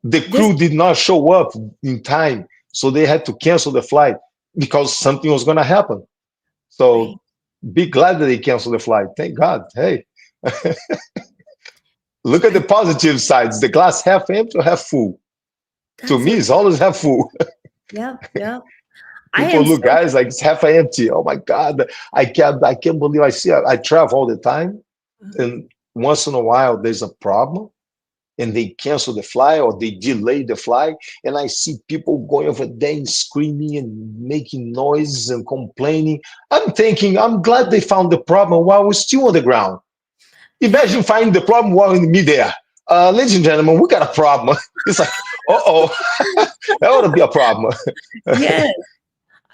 The crew did not show up in time, so they had to cancel the flight because something was going to happen. So Right. be glad that they canceled the flight. Thank God. Hey, look at the positive sides. The glass half empty or half full? To me, it's always half full. Yep. Yep. People look, guys, like it's half empty. Oh my God, I can't believe I travel all the time, and once in a while there's a problem, and they cancel the flight or they delay the flight, and I see people going over there and screaming and making noises and complaining. I'm thinking, I'm glad they found the problem while we're still on the ground. Imagine finding the problem while in midair. Ladies and gentlemen, we got a problem. It's like, uh-oh, that ought to be a problem. Yes.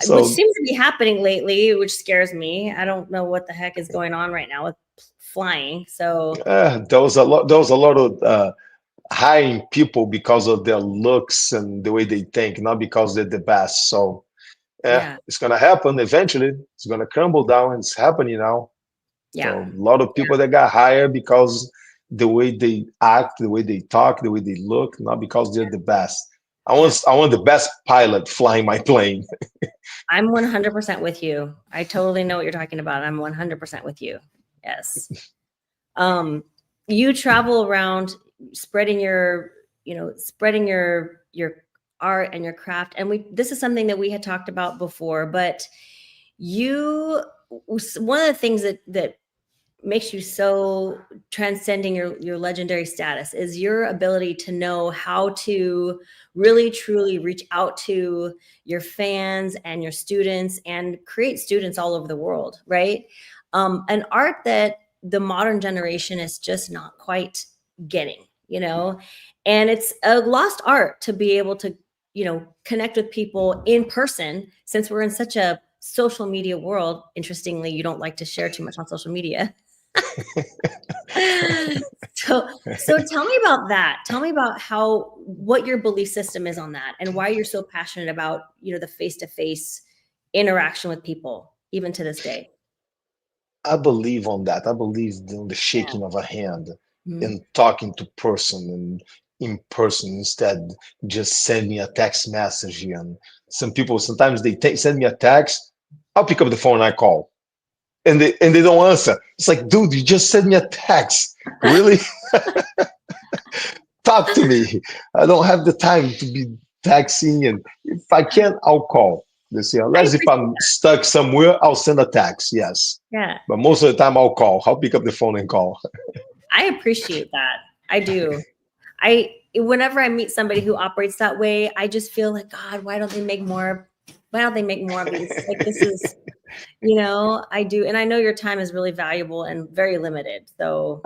So, which seems to be happening lately, which scares me. I don't know what the heck is going on right now with flying. So there was a lot of hiring people because of their looks and the way they think, not because they're the best. So yeah. it's gonna happen eventually. It's gonna crumble down. It's happening now. Yeah. So a lot of people that got hired because the way they act, the way they talk, the way they look, not because they're the best. I want the best pilot flying my plane. I'm 100% with you. I totally know what you're talking about. I'm 100% with you. Yes. You travel around spreading your art and your craft. And this is something that we had talked about before, but one of the things that makes you so transcending your legendary status is your ability to know how to really truly reach out to your fans and your students and create students all over the world, right? An art that the modern generation is just not quite getting, and it's a lost art to be able to, connect with people in person, since we're in such a social media world. Interestingly, you don't like to share too much on social media. So tell me about that. Tell me about what your belief system is on that, and why you're so passionate about, the face-to-face interaction with people, even to this day. I believe on that. I believe in the Yeah. shaking of a hand Mhm. and talking to person and in person instead just send me a text message. And some people sometimes they send me a text. I'll pick up the phone and I call. And they don't answer. It's like, dude, you just sent me a text. Really? Talk to me. I don't have the time to be texting. And if I can, I'll call. You see, I unless if appreciate I'm that. stuck somewhere, I'll send a text. Yes. Yeah. But most of the time I'll call. I'll pick up the phone and call. I appreciate that. I do. Whenever I meet somebody who operates that way, I just feel like, God, why don't they make more? Why don't they make more of these? Like, this is, I do. And I know your time is really valuable and very limited. So,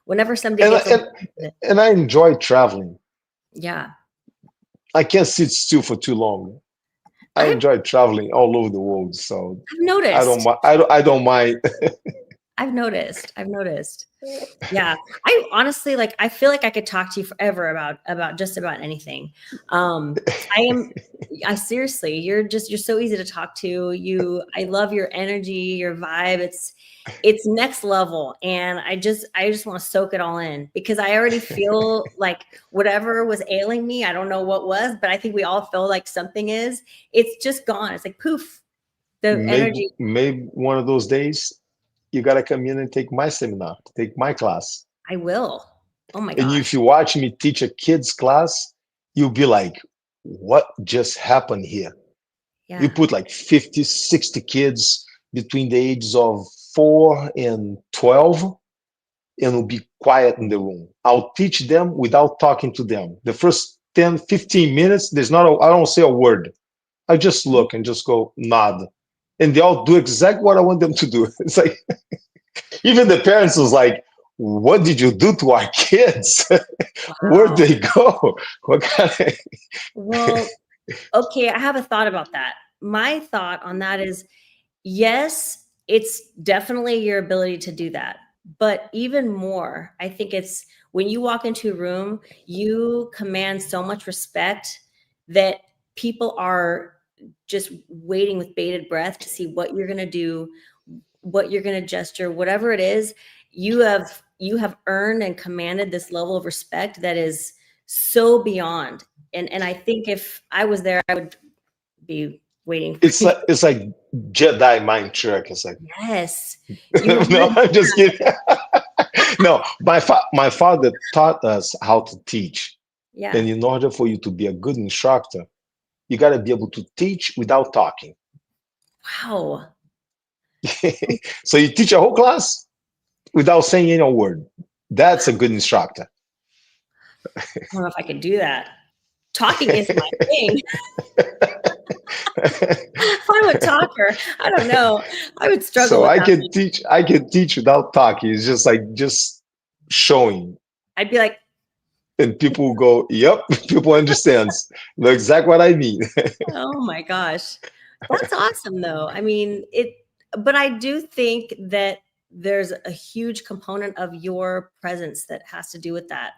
whenever somebody And, gets and, and I enjoy traveling. yeah, I can't sit still for too long. I I've, enjoy traveling all over the world. So I've noticed. I don't mind. I've noticed. I've noticed. Yeah. I honestly I feel like I could talk to you forever about just about anything. I seriously, you're so easy to talk to. I love your energy, your vibe. It's next level. And I just want to soak it all in because I already feel like whatever was ailing me, I don't know what was, but I think we all feel like something is, it's just gone. It's like poof, the energy. Maybe one of those days you gotta come in and take my seminar, take my class. I will. Oh my And gosh. if you watch me teach a kids class, you'll be like, what just happened here? We Yeah. put like 50, 60 kids between the ages of 4 and 12, and will be quiet in the room. I'll teach them without talking to them. The first 10, 15 minutes, I don't say a word. I just look and just go nod. And they all do exactly what I want them to do. It's like, even the parents was like, what did you do to our kids? Where'd Wow. they go? What kind of... Well, okay, I have a thought about that. My thought on that is, yes, it's definitely your ability to do that. But even more, I think it's when you walk into a room, you command so much respect that people are just waiting with bated breath to see what you're going to do, what you're going to gesture, whatever it is. You have earned and commanded this level of respect that is so beyond. And I think if I was there, I would be waiting for you. It's like Jedi mind trick. It's like, Yes, you no, really. I'm just kidding. No, my father taught us how to teach. Yeah. And in order for you to be a good instructor, you got to be able to teach without talking. Wow. So you teach a whole class without saying any word. That's a good instructor. I don't know if I could do that. Talking is my thing. I'm a talker. I don't know. I would struggle So with I that. can teach without talking. It's just showing. I'd be like, And people go, yep, people understands. Know exactly what I mean. oh my gosh. That's awesome though. I mean, but I do think that there's a huge component of your presence that has to do with that.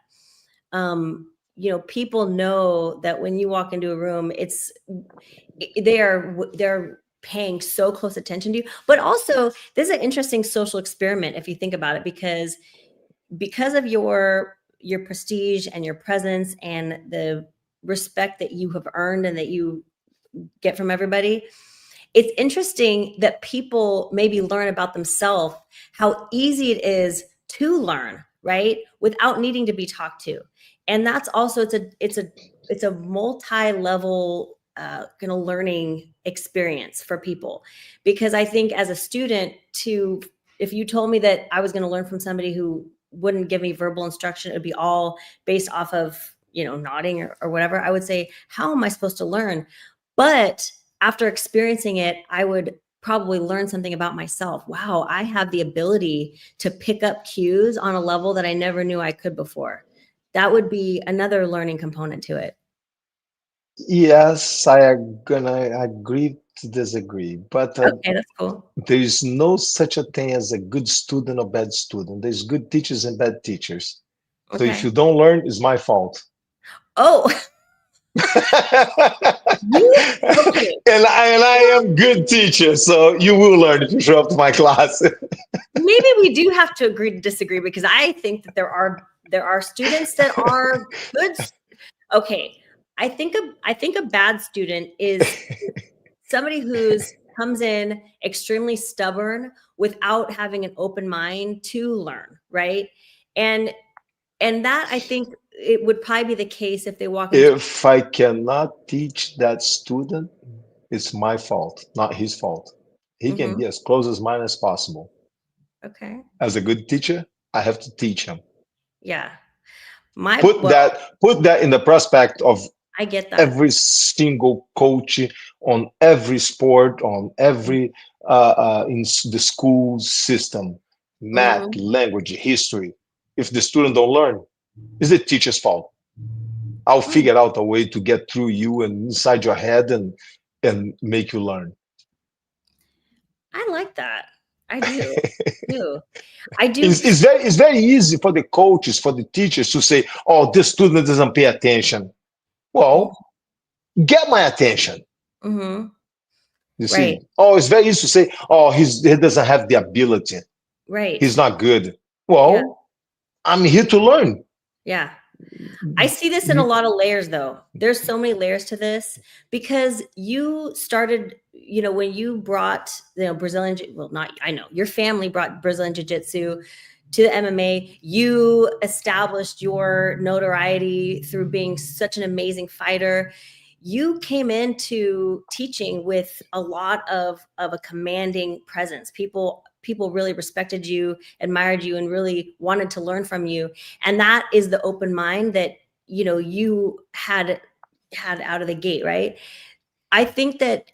People know that when you walk into a room, they're paying so close attention to you. But also, this is an interesting social experiment if you think about it, because of your prestige and your presence and the respect that you have earned and that you get from everybody. It's interesting that people maybe learn about themselves, how easy it is to learn, right? Without needing to be talked to. And that's also, it's a multi-level kind of learning experience for people. Because I think as a student if you told me that I was going to learn from somebody who wouldn't give me verbal instruction, it would be all based off of, nodding or whatever, I would say, how am I supposed to learn? But after experiencing it, I would probably learn something about myself. Wow, I have the ability to pick up cues on a level that I never knew I could before. That would be another learning component to it. Yes, I am gonna agree to disagree, but Okay, that's cool. there is no such a thing as a good student or bad student. There's good teachers and bad teachers. So if Okay. you don't learn, it's my fault. Oh, Okay. And I am good teacher, so you will learn if you show up to my class. Maybe we do have to agree to disagree, because I think that there are students that are good. Okay, I think a bad student is somebody who's comes in extremely stubborn without having an open mind to learn, right? And that, I think, it would probably be the case if they walk into. If I cannot teach that student, it's my fault, not his fault. He can be as close as mine as possible. Okay. As a good teacher, I have to teach him. Yeah. Put that in the prospect of I get that. every single coach on every sport, on every in the school system, math, language, history. If the student don't learn, it's the teacher's fault. I'll figure out a way to get through you and inside your head and make you learn. I like that. I do. I do. It's very easy for the coaches, for the teachers to say, "Oh, this student doesn't pay attention." Well, get my attention. You see, oh, it's very easy to say, "Oh, he doesn't have the ability. Right. He's not good." Well, I'm here to learn. Yeah. I see this in a lot of layers, though. There's so many layers to this, because you started, when you brought, Brazilian, well, not, I know your family brought Brazilian Jiu-Jitsu to the MMA. You established your notoriety through being such an amazing fighter. You came into teaching with a lot of a commanding presence. People really respected you, admired you, and really wanted to learn from you. And that is the open mind that, you had out of the gate, right? I think that,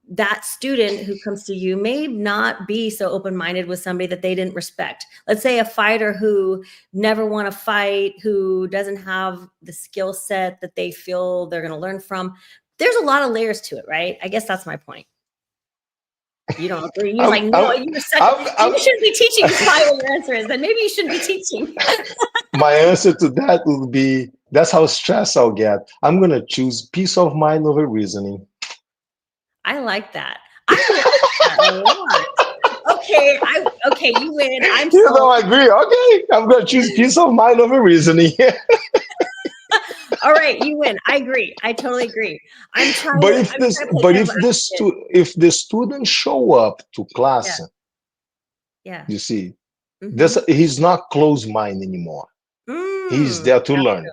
that student who comes to you may not be so open-minded with somebody that they didn't respect. Let's say a fighter who never won a fight, who doesn't have the skill set that they feel they're going to learn from. There's a lot of layers to it, right? I guess that's my point. You don't agree? You're like, no, you shouldn't be teaching. Is probably what your answer is. Then maybe you shouldn't be teaching. My answer to that would be, that's how stressed I'll get. I'm going to choose peace of mind over reasoning. I like that. I like that a lot. Okay, you win. I agree. Okay, I'm going to choose peace of mind over reasoning. All right, you win. I agree. I totally agree. If the students show up to class, you see, he's not closed mind anymore. He's there to learn.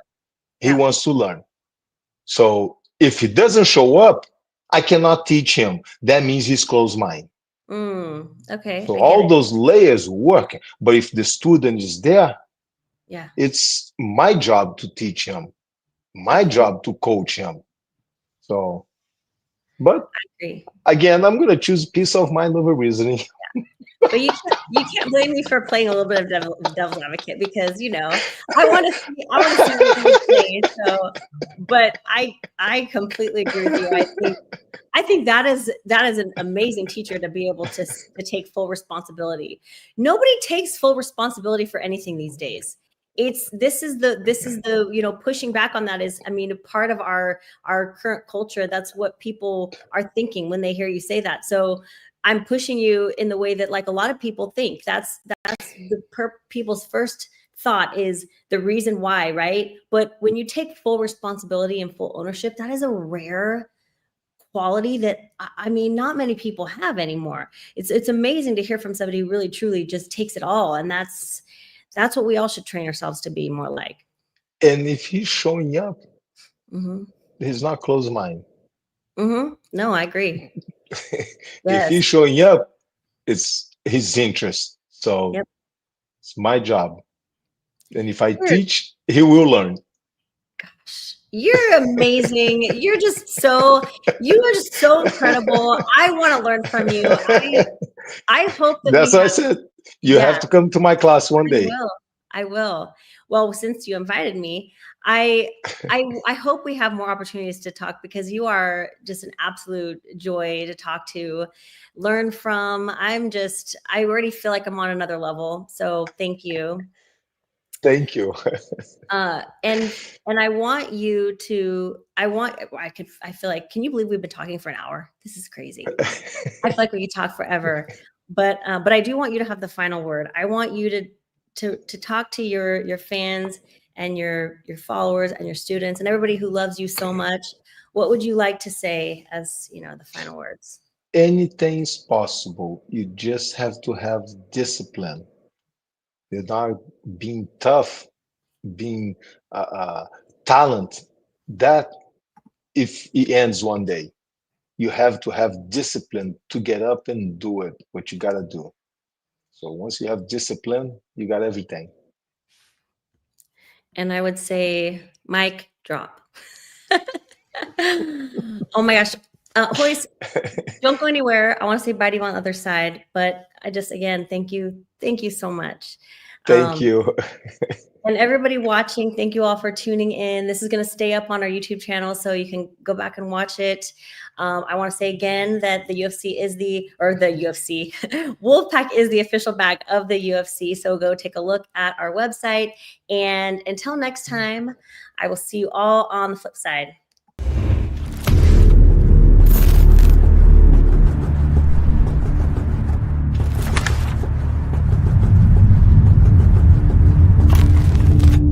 He wants to learn. So if he doesn't show up, I cannot teach him. That means he's closed mind. Okay. So all those layers work. But if the student is there, it's my job to teach him, my job to coach him. So, but again, I'm going to choose peace of mind over reasoning. But you can't blame me for playing a little bit of devil's advocate, because I want to see what you play. So, but I completely agree with you. I think that is an amazing teacher to be able to take full responsibility. Nobody takes full responsibility for anything these days. This is the pushing back on that is, part of our current culture. That's what people are thinking when they hear you say that. So I'm pushing you in the way that, like, a lot of people think. That's people's first thought is the reason why, right? But when you take full responsibility and full ownership, that is a rare quality that not many people have anymore. It's amazing to hear from somebody who really truly just takes it all, and that's what we all should train ourselves to be more like. And if he's showing up, he's not closed mind. No, I agree. If he's showing up, it's his interest. So it's my job. And if I teach, he will learn. Gosh, you're amazing. You are just so incredible. I want to learn from you. I hope that that's what I said. You have to come to my class one day. I will. Well, since you invited me, I hope we have more opportunities to talk, because you are just an absolute joy to talk to, learn from. I already feel like I'm on another level. So thank you. Thank you. And I want you to, I feel like, can you believe we've been talking for an hour? This is crazy. I feel like we could talk forever, but I do want you to have the final word. I want you to talk to your fans and your followers and your students and everybody who loves you so much. What would you like to say as, the final words? Anything's possible. You just have to have discipline. You're not being tough, being talent. That if it ends one day, you have to have discipline to get up and do it. What you gotta do. So once you have discipline, you got everything. And I would say, mic drop. Oh my gosh. Royce, don't go anywhere. I want to say bye to you on the other side, but I just, again, thank you. Thank you so much. Thank you. And everybody watching, thank you all for tuning in. This is going to stay up on our YouTube channel, so you can go back and watch it. I want to say again that the UFC is WOLFpak is the official bag of the UFC. So go take a look at our website. And until next time, I will see you all on the flip side.